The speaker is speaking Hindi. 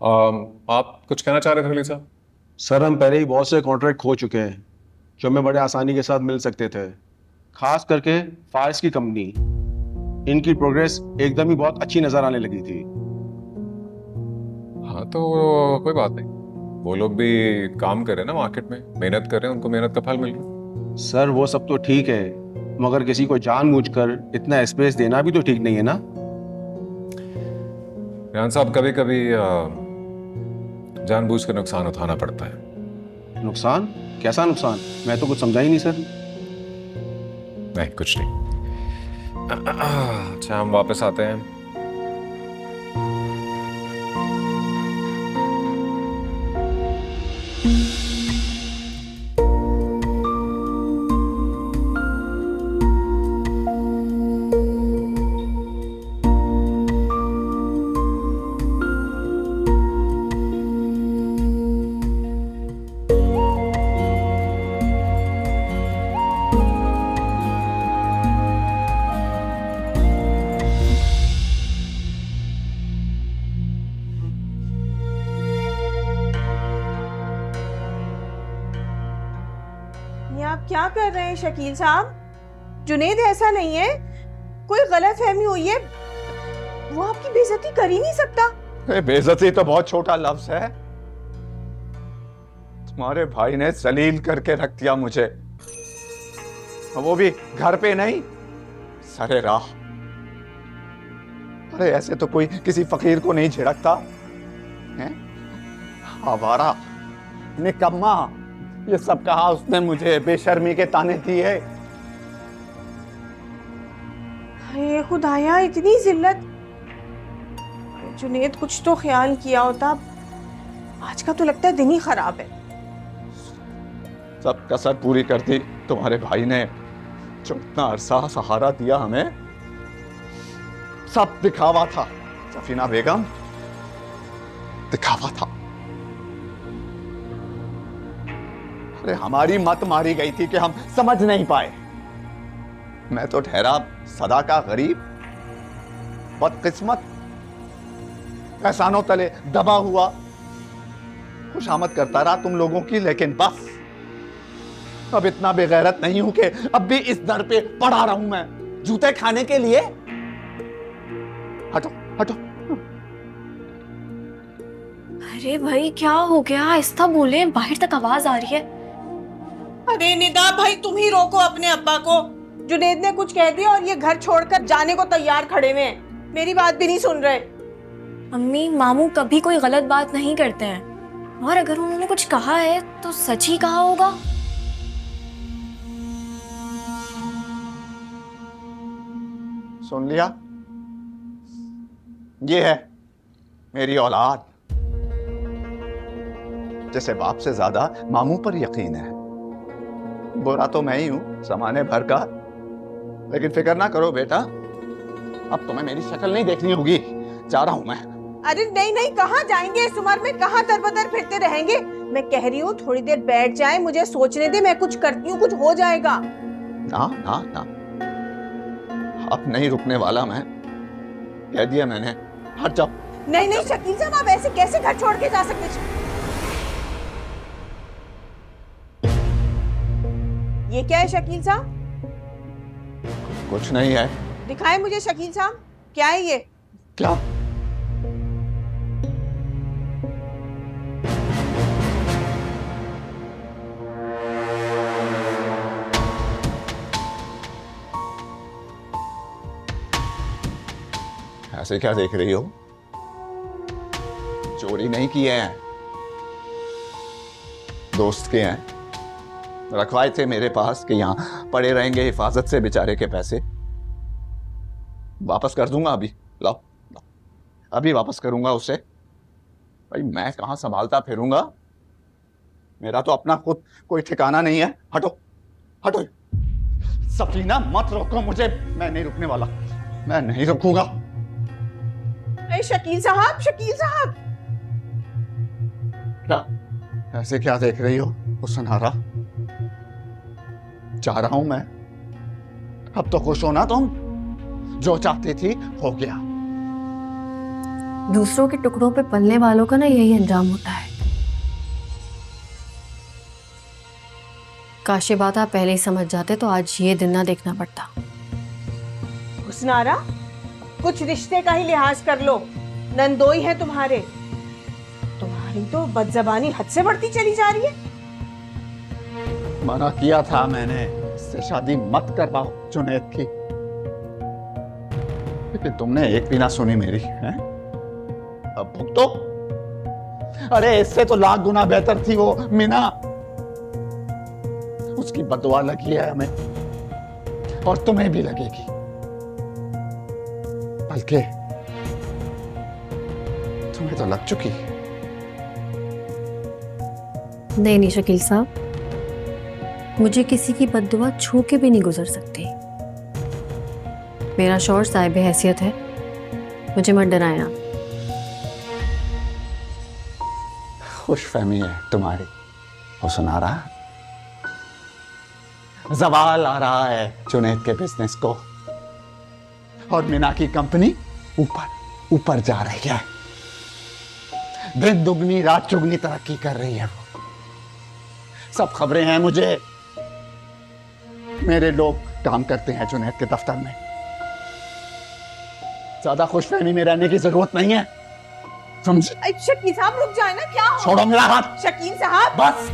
आप कुछ कहना चाह रहे थे खलील साहब? सर, हम पहले ही बहुत से कॉन्ट्रैक्ट खो चुके हैं जो हमें बड़े आसानी के साथ मिल सकते थे। खास करके फायर्स की कंपनी, इनकी प्रोग्रेस एकदम ही बहुत अच्छी नजर आने लगी थी। हाँ तो कोई बात नहीं, वो लोग भी काम कर रहे हैं ना, मार्केट में मेहनत कर रहे हैं, उनको मेहनत का फल मिल रहा है। सर, वो सब तो ठीक है, मगर किसी को जानबूझकर इतना स्पेस देना भी तो ठीक नहीं है ना। रेहान साहब, कभी कभी जानबूझ कर नुकसान उठाना पड़ता है। नुकसान? कैसा नुकसान? मैं तो कुछ समझा ही नहीं सर। नहीं, कुछ नहीं। अच्छा, हम वापस आते हैं। ये आप क्या कर रहे हैं शकील साहब? जुनेद ऐसा नहीं है, कोई गलतफहमी हुई है, वो आपकी बेइज्जती कर ही नहीं सकता। बेइज्जती तो बहुत छोटा लफ्ज है। तुम्हारे भाई ने जलील करके रख दिया मुझे, वो भी घर पे नहीं, सरे राह। अरे ऐसे तो कोई किसी फकीर को नहीं झिड़कता है। आवारा, निकम्मा, ये सब कहा उसने मुझे, बेशर्मी के ताने दिए। ये खुदाया, इतनी जिल्लत। जुनेद, कुछ तो ख्याल किया होता। आज का तो लगता है दिन ही खराब है। सब कसर पूरी कर दी तुम्हारे भाई ने, जो इतना अरसा सहारा दिया हमें। सब दिखावा था सफीना बेगम, दिखावा था। अरे हमारी मत मारी गई थी कि हम समझ नहीं पाए। मैं तो ठहरा सदा का गरीब, बदकिस्मत, एहसानों तले दबा हुआ, खुशामद करता रहा तुम लोगों की। लेकिन बस अब इतना बेगैरत नहीं हूं कि अब भी इस दर पे पड़ा रहूं मैं जूते खाने के लिए। हटो हटो। अरे भाई, क्या हो गया? आहिस्ता बोले, बाहर तक आवाज आ रही है। अरे निदा भाई, तुम ही रोको अपने अब्बा को। जुनेद ने कुछ कह दिया और ये घर छोड़कर जाने को तैयार खड़े हुए हैं। मेरी बात भी नहीं सुन रहे। अम्मी, मामू कभी कोई गलत बात नहीं करते हैं, और अगर उन्होंने कुछ कहा है तो सच ही कहा होगा। सुन लिया? ये है मेरी औलाद, जैसे बाप से ज्यादा मामू पर यकीन है। बुरा तो मैं ही हूं जमाने भर का, लेकिन फिक्र ना करो बेटा, अब तुम्हें मेरी शक्ल नहीं देखनी होगी। जा रहा हूं मैं। अरे नहीं नहीं, कहाँ जाएंगे इस उम्र में? कहाँ दर-बदर फिरते रहेंगे? मैं कह रही हूँ थोड़ी देर बैठ जाए, मुझे सोचने दे, मैं कुछ करती हूँ, कुछ हो जाएगा। ना ना ना, अब नहीं रुकने वाला मैं, कह दिया मैंने। हट जाओ। नहीं नहीं शकील साहब, आप ऐसे कैसे घर छोड़ के जा सकते? ये क्या है शकील साहब? कुछ नहीं है। दिखाएं मुझे शकील साहब, क्या है ये? क्या? ऐसे क्या देख रही हो? चोरी नहीं किए हैं, दोस्त के हैं, रखवाए थे मेरे पास कि यहां पड़े रहेंगे हिफाजत से बेचारे के पैसे। वापस कर दूंगा अभी। लाओ लाओ, अभी वापस करूंगा उसे। भाई मैं कहां संभालता फिरूंगा, मेरा तो अपना खुद कोई ठिकाना नहीं है। हटो हटो। सफीना मत रोको मुझे, मैं नहीं रुकने वाला, मैं नहीं रुकूंगा। अरे शकील साहब, शकील साहब। क्या ऐसे क्या देख रही हो हुस्नारा? जा रहा हूं मैं, अब तो खुश हो ना तुम? जो चाहती थी हो गया। अम्मी, आप क्या कर रही हैं? क्या? ऐसे क्या देख रही हो हुस्नारा? जा रहा हूं मैं, अब तो खुश हो ना तुम? जो चाहती थी हो गया। अम्मी, आप क्या कर रही हैं? दूसरों के टुकड़ों पे पलने वालों का ना यही अंजाम होता है। काश ये बात आप पहले ही समझ जाते तो आज ये दिन ना देखना पड़ता। हुस्नारा, कुछ रिश्ते का ही लिहाज कर लो, नंदोई है तुम्हारे। तुम्हारी तो बदजबानी हद से बढ़ती चली जा रही है। मना किया था मैंने, इससे शादी मत करवाओ जुनैद की, लेकिन तुमने एक भी ना सुनी मेरी, हैं? अब भुगतो। अरे इससे तो लाख गुना बेहतर थी वो मीना, उसकी बददुआ लगी है हमें और तुम्हें भी लगेगी, बल्कि तुम्हें तो लग चुकी। नहीं शकील साहब, मुझे किसी की बद्दुआ छू के भी नहीं गुजर सकती। मेरा शौहर साहिब हैसियत है, मुझे मत डराएं आप। खुशफहमी है तुम्हारी हुस्नारा। जवाल आ रहा है जुनैद के बिजनेस को और मीना की कंपनी ऊपर ऊपर जा रही है। दिन दुगनी रात चुगनी तरक्की कर रही है वो। सब खबरें हैं मुझे, मेरे लोग काम करते हैं जुनैद के दफ्तर में। ज्यादा खुशफहमी में रहने की जरूरत नहीं है, समझे? शकील साहब रुक जाए ना, क्या हो? छोड़ो मेरा हाथ। शकील साहब, बस